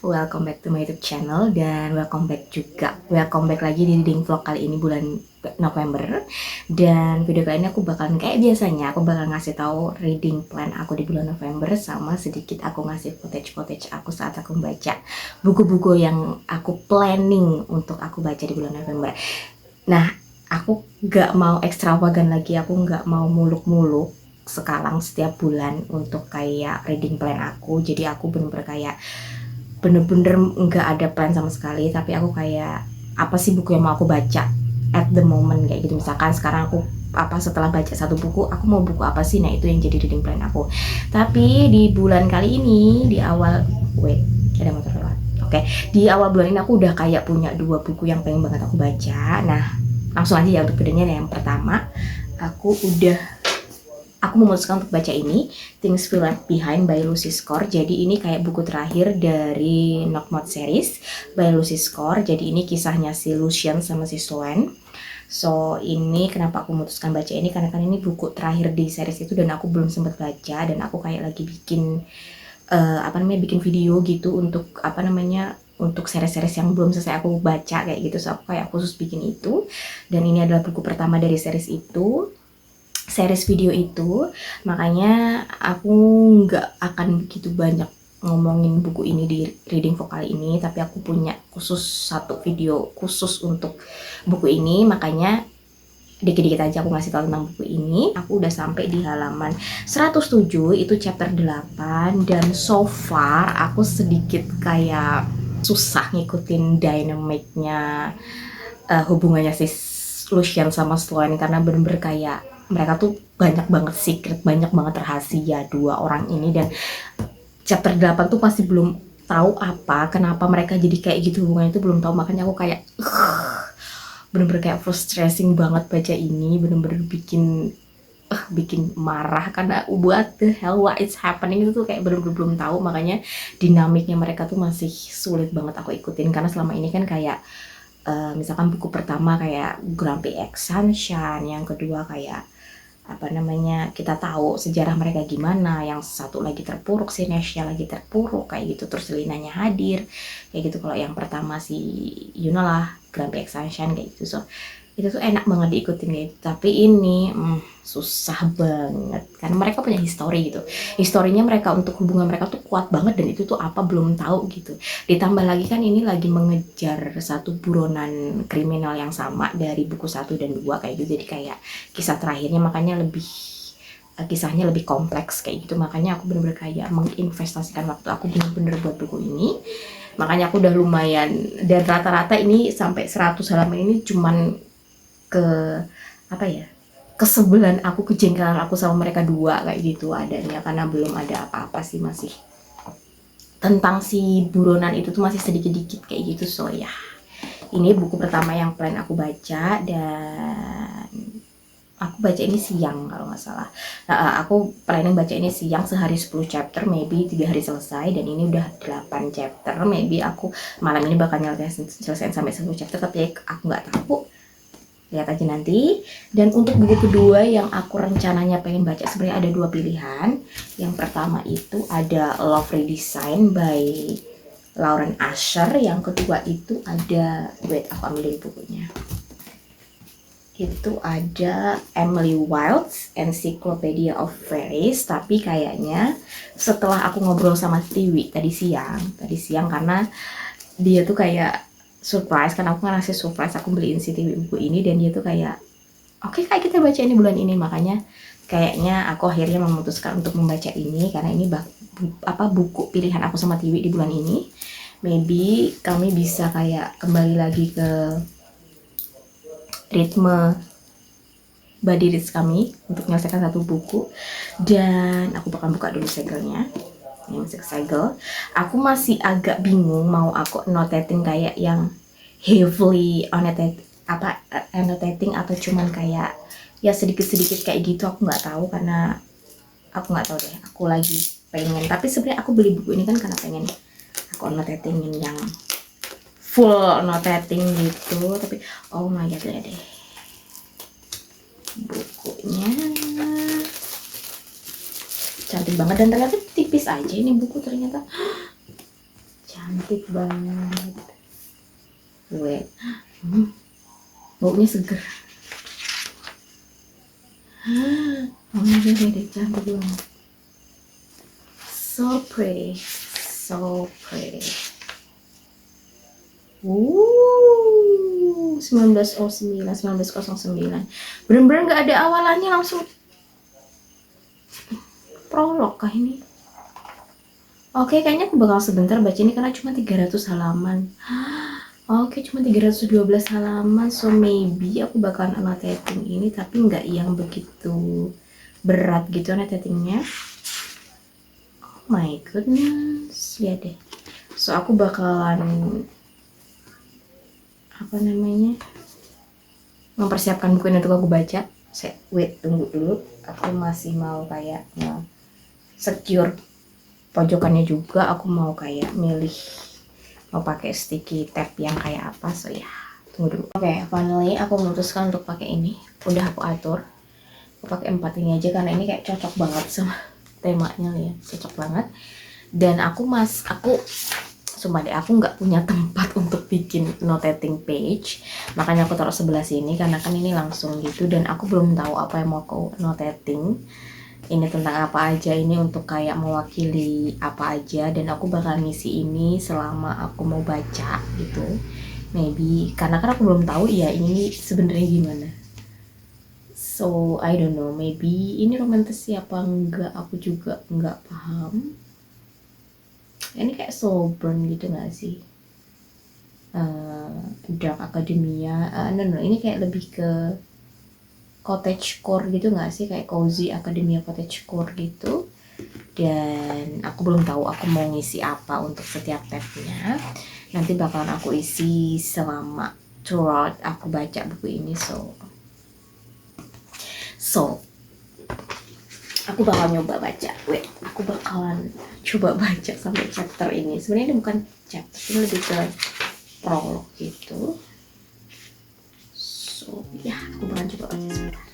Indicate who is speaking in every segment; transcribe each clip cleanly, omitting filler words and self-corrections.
Speaker 1: welcome back to my YouTube channel dan welcome back lagi di reading vlog kali ini bulan November. Dan video kali ini aku bakalan kayak biasanya, aku bakal ngasih tahu reading plan aku di bulan November, sama sedikit aku ngasih footage aku saat aku membaca buku-buku yang aku planning untuk aku baca di bulan November. Nah, aku gak mau ekstravagan lagi, aku gak mau muluk-muluk sekarang setiap bulan untuk kayak reading plan aku. Jadi aku bener-bener nggak ada plan sama sekali, tapi aku kayak apa sih buku yang mau aku baca at the moment kayak gitu. Misalkan sekarang aku setelah baca satu buku, aku mau buku apa sih, nah itu yang jadi reading plan aku. Tapi di bulan kali ini, di awal ada motor lewat. Oke, di awal bulan ini aku udah kayak punya 2 buku yang pengen banget aku baca. Nah, langsung aja ya untuk videonya. Yang pertama, aku memutuskan untuk baca ini, Things We Left Behind by Lucy Score. Jadi ini kayak buku terakhir dari Knockmouth series by Lucy Score. Jadi ini kisahnya si Lucian sama si Sloane. So ini kenapa aku memutuskan baca ini, karena kan ini buku terakhir di series itu dan aku belum sempat baca, dan aku kayak lagi bikin bikin video gitu untuk untuk series-series yang belum selesai aku baca kayak gitu. So aku kayak khusus bikin itu, dan ini adalah buku pertama dari series video itu, makanya aku nggak akan begitu banyak ngomongin buku ini di reading vokal ini, tapi aku punya khusus satu video khusus untuk buku ini. Makanya dikit-dikit aja aku ngasih tahu tentang buku ini. Aku udah sampai di halaman 107, itu chapter 8, dan so far aku sedikit kayak susah ngikutin dynamicnya hubungannya si Lucian sama Sloane, karena bener-bener kayak mereka tuh banyak banget secret, banyak banget rahasia dua orang ini, dan chapter 8 tuh masih belum tahu kenapa mereka jadi kayak gitu, hubungannya itu belum tahu. Makanya aku kayak bener-bener kayak frustrating banget baca ini, bener-bener bikin marah, karena what the hell, what is happening, itu tuh kayak bener-bener belum tahu. Makanya dinamiknya mereka tuh masih sulit banget aku ikutin, karena selama ini kan kayak misalkan buku pertama kayak Grumpy X Sunshine, yang kedua kayak kita tahu sejarah mereka gimana, yang satu lagi terpuruk, si Nesha lagi terpuruk kayak gitu, terus Linanya hadir kayak gitu. Kalau yang pertama si lah Grumpy X Sunshine kayak gitu. So itu tuh enak banget diikutin gitu. Tapi ini susah banget, karena mereka punya historinya mereka untuk hubungan mereka tuh kuat banget, dan itu tuh apa belum tahu gitu. Ditambah lagi kan ini lagi mengejar satu buronan kriminal yang sama dari buku 1 dan 2 kayak gitu. Jadi kayak kisah terakhirnya makanya kisahnya lebih kompleks kayak gitu. Makanya aku bener-bener kayak menginvestasikan waktu aku bener-bener buat buku ini. Makanya aku udah lumayan, dan rata-rata ini sampai 100 halaman ini cuman kesebelan aku, kejengkelan aku sama mereka dua kayak gitu adanya, karena belum ada apa-apa sih, masih tentang si buronan itu tuh masih sedikit-dikit kayak gitu. So ya, ini buku pertama yang plan aku baca, dan aku baca ini siang kalau nggak salah. Aku planning baca ini siang, sehari 10 chapter, maybe 3 hari selesai, dan ini udah 8 chapter, maybe aku malam ini bakal selesai sampai 10 chapter, tapi aku nggak tahu, lihat aja nanti. Dan untuk buku kedua yang aku rencananya pengen baca, sebenarnya ada 2 pilihan. Yang pertama itu ada Love Redesign by Lauren Asher, yang kedua itu ada aku ambil dari bukunya, itu ada Emily Wilde's Encyclopedia of Fairies. Tapi kayaknya setelah aku ngobrol sama Tiwi tadi siang, karena dia tuh kayak surprise, karena aku ngasih surprise, aku beliin si Tiwi buku ini, dan dia tuh kayak oke, kayak kita baca ini bulan ini. Makanya kayaknya aku akhirnya memutuskan untuk membaca ini, karena ini buku pilihan aku sama Tiwi di bulan ini. Maybe kami bisa kayak kembali lagi ke ritme body reads kami untuk menyelesaikan satu buku. Dan aku bakal buka dulu segelnya. Ini masih segel. Aku masih agak bingung mau aku annotating kayak yang heavily annotating atau cuman kayak ya sedikit-sedikit kayak gitu. Aku nggak tahu, karena aku nggak tahu deh. Aku lagi pengen, tapi sebenarnya aku beli buku ini kan karena pengen aku annotatingin yang full annotating gitu. Tapi oh my god, lihat deh bukunya, cantik banget, dan ternyata tipis aja ini buku, ternyata cantik. cantik banget. Wait, baunya seger. Oh my god, ini cantik banget. So pretty, so pretty. 1909. Bener-bener nggak ada awalannya, langsung prolog kah ini? Oke, kayaknya aku bakal sebentar baca ini karena cuma 300 halaman. Oke, cuma 312 halaman, so maybe aku bakalan annotating ini, tapi nggak yang begitu berat gitu annotatingnya. Oh my goodness, lihat deh. So aku bakalan mempersiapkan buku ini untuk aku baca. Wait, tunggu dulu, aku masih mau kayak secure pojokannya juga. Aku mau kayak milih mau pakai sticky tab yang kayak apa, so ya tunggu dulu. Oke, finally aku memutuskan untuk pakai ini. Udah aku atur, aku pakai 4 ini aja karena ini kayak cocok banget sama temanya ya, cocok banget. Dan aku sumpah deh, aku nggak punya tempat untuk bikin notating page, makanya aku taruh sebelah sini karena kan ini langsung gitu, dan aku belum tahu apa yang mau aku notating. Ini tentang apa aja, ini untuk kayak mewakili apa aja, dan aku bakal ngisi ini selama aku mau baca gitu. Maybe karena kan aku belum tahu ya ini sebenarnya gimana. So I don't know, maybe ini romantis apa enggak, aku juga nggak paham. Ini kayak slow burn gitu nggak sih? Dark Academia, no, ini kayak lebih ke cottagecore gitu nggak sih, kayak cozy academia cottagecore gitu. Dan aku belum tahu aku mau ngisi apa untuk setiap tabnya, nanti bakalan aku isi selama throughout aku baca buku ini. So aku bakal nyoba baca. Aku bakalan coba baca sampai chapter ini. Sebenarnya ini bukan chapter, ini lebih ke prolog gitu. So ya, aku bakalan coba baca sebentar.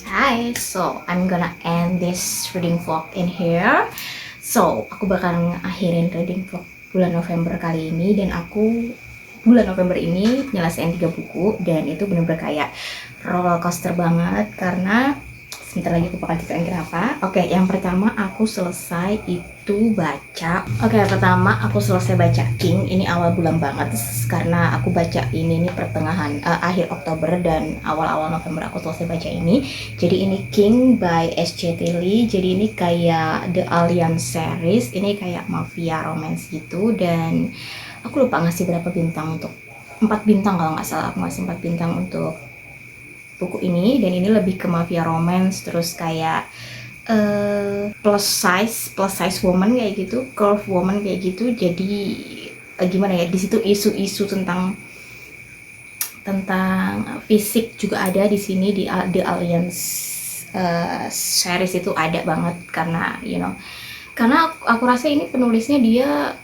Speaker 1: Hi, so I'm gonna end this reading vlog in here. So aku bakal ngakhirin reading vlog bulan November kali ini, dan aku bulan November ini nyelesain 3 buku, dan itu bener-bener kayak roller coaster banget karena sebentar lagi aku bakal ceritain kenapa. Oke, yang pertama aku selesai itu baca. Pertama aku selesai baca King. Ini awal bulan banget karena aku baca ini pertengahan akhir Oktober dan awal-awal November aku selesai baca ini. Jadi ini King by S.J.T. Lee. Jadi ini kayak The Alliance series. Ini kayak mafia romance gitu, dan aku lupa ngasih berapa bintang, untuk 4 bintang kalau nggak salah. Aku ngasih 4 bintang untuk buku ini, dan ini lebih ke mafia romance, terus kayak plus size woman kayak gitu, curve woman kayak gitu. Jadi gimana ya, di situ isu-isu tentang fisik juga ada di sini, di The Alliance series itu ada banget, karena karena aku rasa ini penulisnya dia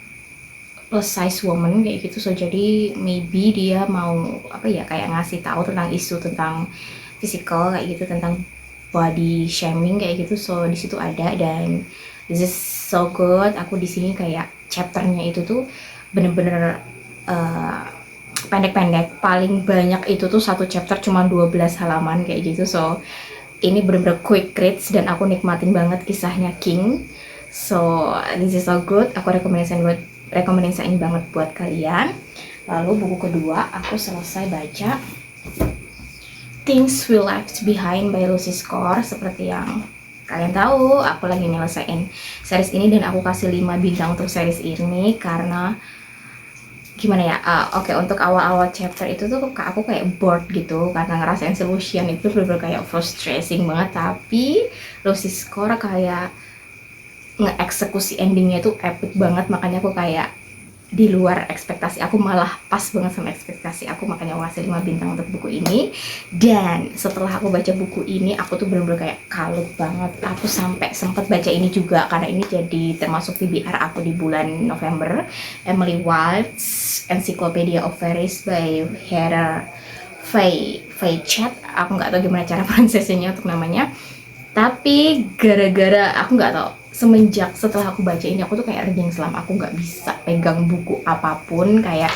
Speaker 1: plus size woman kayak gitu. So jadi maybe dia mau kayak ngasih tahu tentang isu tentang physical kayak gitu, tentang body shaming kayak gitu. So di situ ada, dan this is so good. Aku di sini kayak chapternya itu tuh bener-bener pendek-pendek, paling banyak itu tuh satu chapter cuma 12 halaman kayak gitu. So ini bener-bener quick reads dan aku nikmatin banget kisahnya King. So this is so good. Aku rekomendasiin banget buat kalian. Lalu buku kedua aku selesai baca Things We Left Behind by Lucy Score. Seperti yang kalian tahu aku lagi nyelesain series ini dan aku kasih 5 bintang untuk series ini karena gimana ya, oke, untuk awal-awal chapter itu tuh aku kayak bored gitu karena ngerasain solution itu bener-bener kayak frustrating banget, tapi Lucy's Score kayak nge-eksekusi endingnya tuh epic banget, makanya aku kayak di luar ekspektasi aku, malah pas banget sama ekspektasi aku, makanya aku kasih 5 bintang untuk buku ini. Dan setelah aku baca buku ini aku tuh bener-bener kayak kalut banget, aku sampai sempat baca ini juga karena ini jadi termasuk TBR aku di bulan November, Emily White's Encyclopedia of Fairies by Heather Faye Chat. Aku nggak tahu gimana cara pronunciation-nya untuk namanya, tapi gara-gara aku nggak tahu, semenjak setelah aku baca ini aku tuh kayak reading selama aku nggak bisa pegang buku apapun, kayak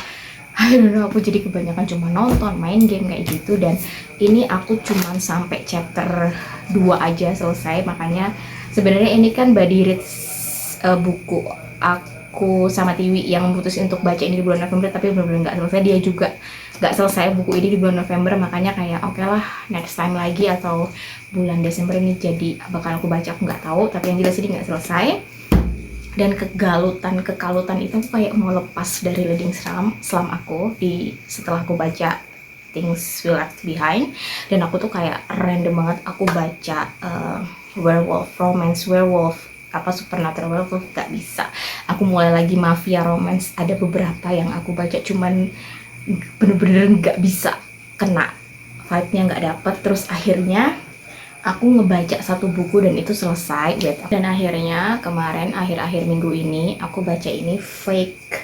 Speaker 1: I don't know, aku jadi kebanyakan cuma nonton, main game kayak gitu. Dan ini aku cuman sampai chapter 2 aja selesai, makanya sebenarnya ini kan body reads buku aku sama Tiwi yang memutusin untuk baca ini di bulan November, tapi benar-benar nggak selesai, dia juga nggak selesai buku ini di bulan November, makanya kayak oke lah, next time lagi atau bulan Desember ini jadi bakal aku baca, aku nggak tahu, tapi yang jelas ini nggak selesai. Dan kekalutan itu aku kayak mau lepas dari reading selam aku setelah aku baca Things We Left Behind, dan aku tuh kayak random banget aku baca werewolf romance, werewolf apa supernatural werewolf gak bisa. Aku mulai lagi mafia romance, ada beberapa yang aku baca cuman bener-bener nggak bisa kena, vibe-nya nggak dapet. Terus akhirnya aku ngebaca satu buku dan itu selesai. Dan akhirnya kemarin akhir-akhir minggu ini aku baca ini Fake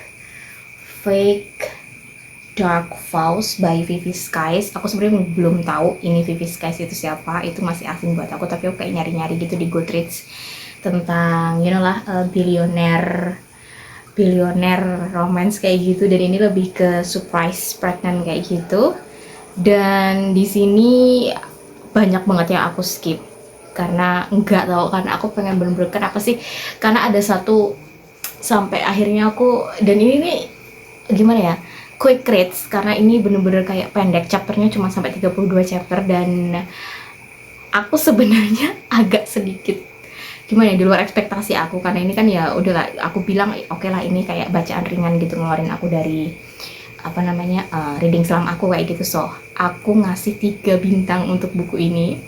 Speaker 1: Dark Vows by Vivi Skies. Aku sebenarnya belum tahu ini Vivi Skies itu siapa, itu masih asing buat aku, tapi aku kayak nyari-nyari gitu di Goodreads tentang billionaire romance kayak gitu, dan ini lebih ke surprise pregnant kayak gitu. Dan di sini banyak banget yang aku skip karena nggak tahu, karena aku pengen bener-bener kenapa sih, karena ada satu sampai akhirnya aku, dan ini nih gimana ya, quick reads karena ini bener-bener kayak pendek, chapternya cuma sampai 32 chapter, dan aku sebenarnya agak sedikit gimana ya, di luar ekspektasi aku, karena ini kan ya udahlah, aku bilang oke lah ini kayak bacaan ringan gitu, ngeluarin aku dari apa namanya reading selam aku kayak gitu. So aku ngasih 3 bintang untuk buku ini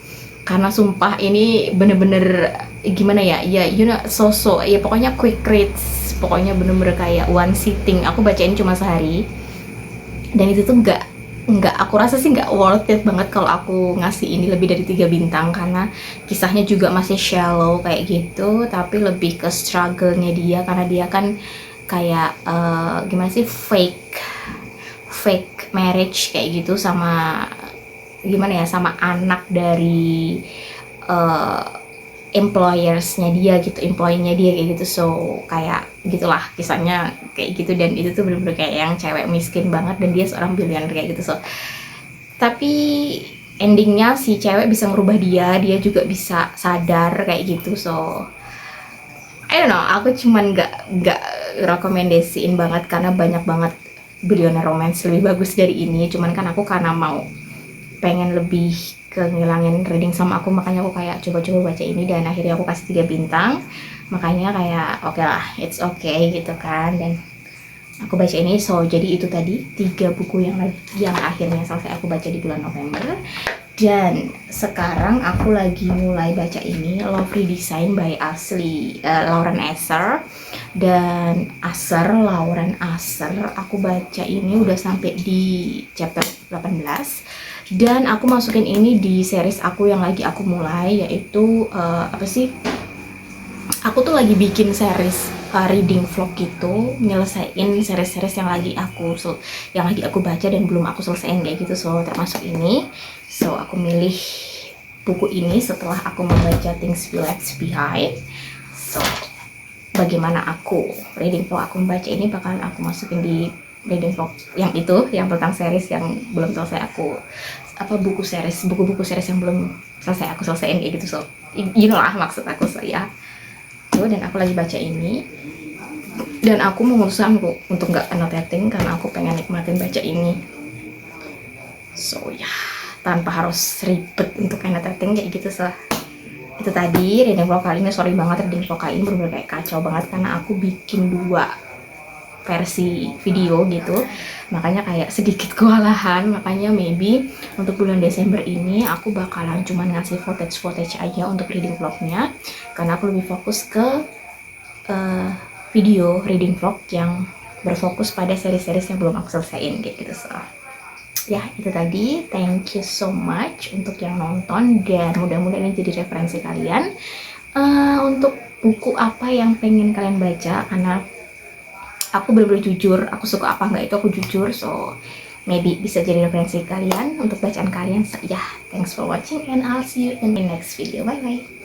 Speaker 1: karena sumpah ini bener-bener gimana ya, ya ya pokoknya quick reads, pokoknya bener-bener kayak one sitting, aku bacain cuma sehari, dan itu tuh nggak aku rasa sih nggak worth it banget kalau aku ngasih ini lebih dari 3 bintang, karena kisahnya juga masih shallow kayak gitu, tapi lebih ke struggle-nya dia, karena dia kan kayak gimana sih, fake marriage kayak gitu sama gimana ya, sama anak dari employersnya dia gitu, employee-nya dia kayak gitu. So kayak gitulah kisahnya kayak gitu, dan itu tuh bener-bener kayak yang cewek miskin banget dan dia seorang billionaire kayak gitu. So tapi endingnya si cewek bisa ngerubah dia juga bisa sadar kayak gitu. So I don't know, aku cuman nggak rekomendasiin banget karena banyak banget billionaire romance lebih bagus dari ini, cuman kan aku karena mau pengen lebih ke ngilangin reading sama aku, makanya aku kayak coba-coba baca ini, dan akhirnya aku kasih 3 bintang, makanya kayak oke lah, it's okay gitu kan, dan aku baca ini. So jadi itu tadi 3 buku yang akhirnya selesai aku baca di bulan November. Dan sekarang aku lagi mulai baca ini Love Redesign by Lauren Asher. Dan Lauren Asher, aku baca ini udah sampai di chapter 18, dan aku masukin ini di series aku yang lagi aku mulai, yaitu apa sih, aku tuh lagi bikin series reading vlog gitu, nyelesain series-series yang lagi aku baca dan belum aku selesaiin kayak gitu. So termasuk ini. So aku milih buku ini setelah aku membaca Things We Left Behind. So bagaimana aku reading vlog aku membaca ini bakalan aku masukin di reading vlog yang itu, yang tentang series yang belum selesai aku, buku-buku series yang belum selesai aku selesaiin kayak gitu. So lah maksud aku. So ya tuh, dan aku lagi baca ini, dan aku memutuskan untuk nggak annotating karena aku pengen nikmatin baca ini. So ya, tanpa harus ribet untuk annotating kayak gitu. So itu tadi reading vlog kali ini. Sorry banget, reading vlog kali ini bener-bener kayak kacau banget karena aku bikin 2 versi video gitu, makanya kayak sedikit kewalahan. Makanya maybe untuk bulan Desember ini aku bakalan cuman ngasih footage aja untuk reading vlognya, karena aku lebih fokus ke video reading vlog yang berfokus pada seri-seri yang belum aku selesaiin gitu. So ya itu tadi, thank you so much untuk yang nonton, dan mudah-mudahan ini jadi referensi kalian untuk buku apa yang pengen kalian baca, karena aku bener-bener jujur, aku suka apa enggak itu aku jujur. So maybe bisa jadi referensi kalian untuk bacaan kalian. So yeah, thanks for watching and I'll see you in the next video. Bye bye.